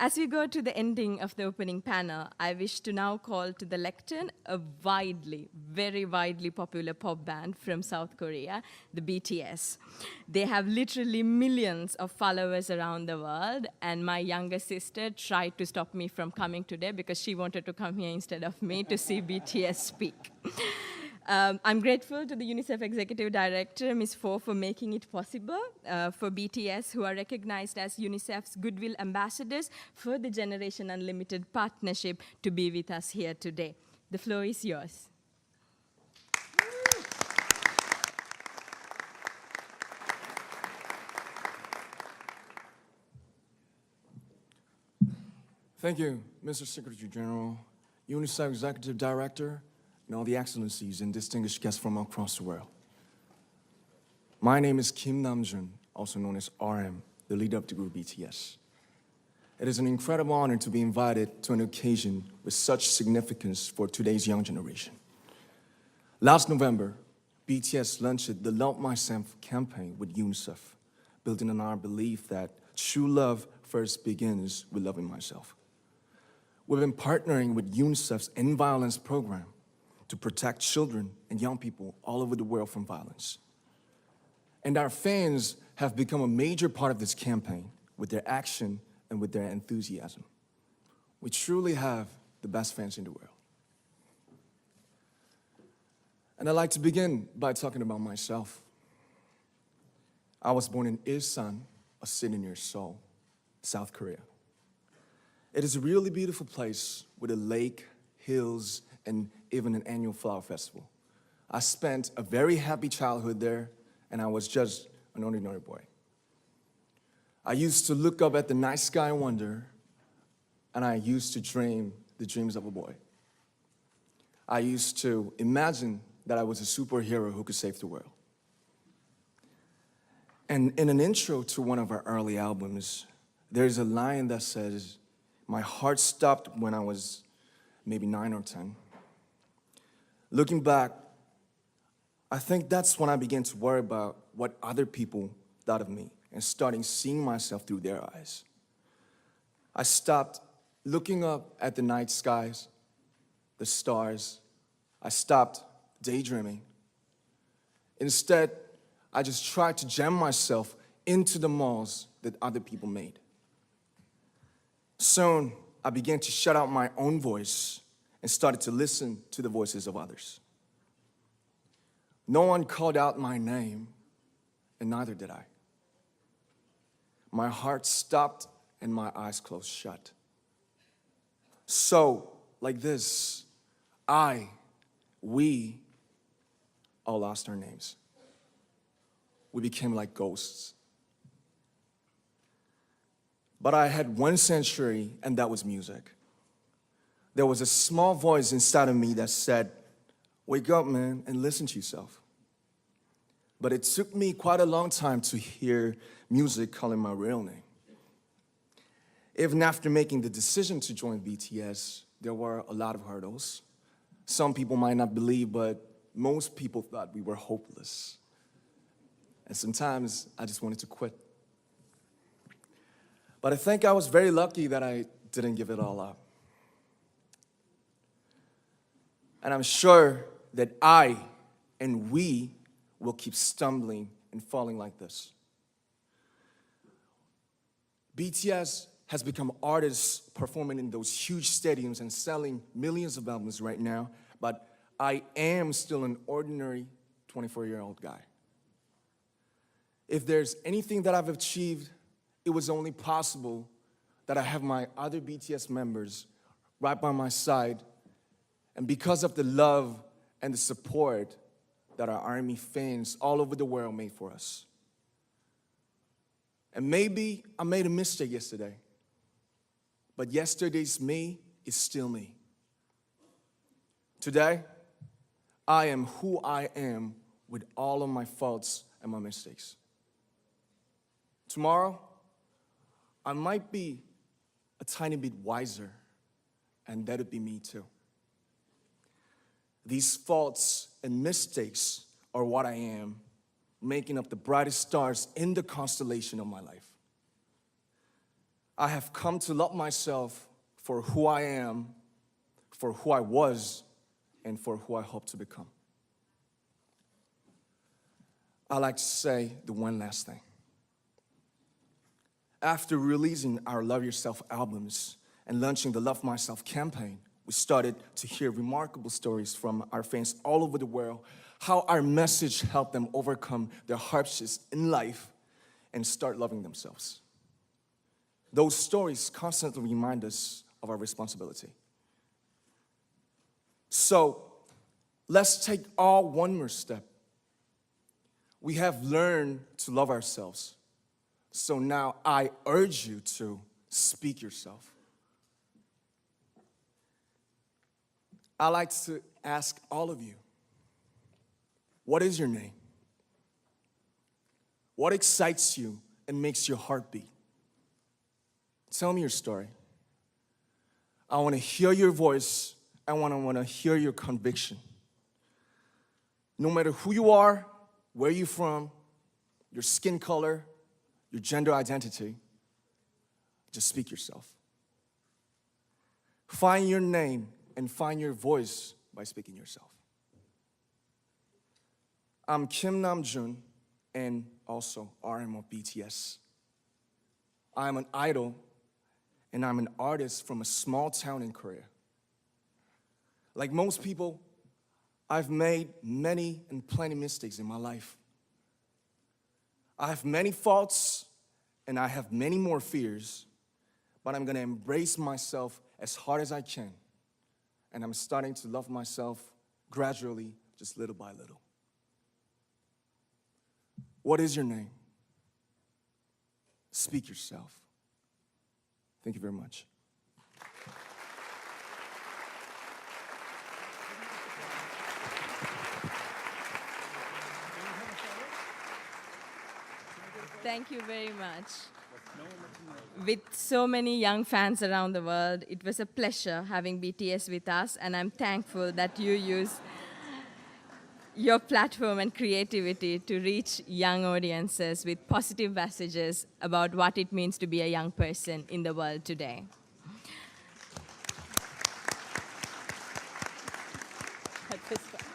As we go to the ending of the opening panel, I wish to now call to the lectern a very widely popular pop band from South Korea, the BTS. They have literally millions of followers around the world, and my younger sister tried to stop me from coming today because she wanted to come here instead of me to see BTS speak. I'm grateful to the UNICEF Executive Director, Ms. Fo, for making it possible for BTS, who are recognized as UNICEF's Goodwill Ambassadors for the Generation Unlimited partnership, to be with us here today. The floor is yours. Thank you, Mr. Secretary General, UNICEF Executive Director, and all the excellencies and distinguished guests from across the world. My name is Kim Namjoon, also known as RM, the leader of the group BTS. It is an incredible honor to be invited to an occasion with such significance for today's young generation. Last November, BTS launched the Love Myself campaign with UNICEF, building on our belief that true love first begins with loving myself. We've been partnering with UNICEF's End Violence program to protect children and young people all over the world from violence. And our fans have become a major part of this campaign with their action and with their enthusiasm. We truly have the best fans in the world. And I'd like to begin by talking about myself. I was born in Ilsan, a city near Seoul, South Korea. It is a really beautiful place with a lake, hills, and even an annual flower festival. I spent a very happy childhood there, and I was just an ordinary boy. I used to look up at the night sky and wonder, and I used to dream the dreams of a boy. I used to imagine that I was a superhero who could save the world. And in an intro to one of our early albums, there's a line that says, "My heart stopped when I was maybe 9 or 10. Looking back, I think that's when I began to worry about what other people thought of me and starting seeing myself through their eyes. I stopped looking up at the night skies, the stars. I stopped daydreaming. Instead, I just tried to jam myself into the malls that other people made. Soon, I began to shut out my own voice and started to listen to the voices of others. No one called out my name, and neither did I. My heart stopped and my eyes closed shut. So, like this, we all lost our names. We became like ghosts. But I had one sanctuary, and that was music. There was a small voice inside of me that said, "Wake up, man, and listen to yourself." But it took me quite a long time to hear music calling my real name. Even after making the decision to join BTS, there were a lot of hurdles. Some people might not believe, but most people thought we were hopeless. And sometimes I just wanted to quit. But I think I was very lucky that I didn't give it all up. And I'm sure that I and we will keep stumbling and falling like this. BTS has become artists performing in those huge stadiums and selling millions of albums right now, but I am still an ordinary 24-year-old guy. If there's anything that I've achieved, it was only possible that I have my other BTS members right by my side, and because of the love and the support that our ARMY fans all over the world made for us. And maybe I made a mistake yesterday, but yesterday's me is still me. Today, I am who I am with all of my faults and my mistakes. Tomorrow, I might be a tiny bit wiser, and that'd be me too. These faults and mistakes are what I am, making up the brightest stars in the constellation of my life. I have come to love myself for who I am, for who I was, and for who I hope to become. I like to say the one last thing. After releasing our Love Yourself albums and launching the Love Myself campaign, we started to hear remarkable stories from our fans all over the world, how our message helped them overcome their hardships in life and start loving themselves. Those stories constantly remind us of our responsibility. So, let's take all one more step. We have learned to love ourselves. So now I urge you to speak yourself. I like to ask all of you, what is your name? What excites you and makes your heart beat? Tell me your story. I want to hear your voice. I want to hear your conviction. No matter who you are, where you're from, your skin color, your gender identity, just speak yourself. Find your name and find your voice by speaking yourself. I'm Kim Namjoon and also RM of BTS. I'm an idol and I'm an artist from a small town in Korea. Like most people, I've made many and plenty mistakes in my life. I have many faults and I have many more fears, but I'm gonna embrace myself as hard as I can. And I'm starting to love myself gradually, just little by little. What is your name? Speak yourself. Thank you very much. Thank you very much. With so many young fans around the world, it was a pleasure having BTS with us, and I'm thankful that you use your platform and creativity to reach young audiences with positive messages about what it means to be a young person in the world today. At this point.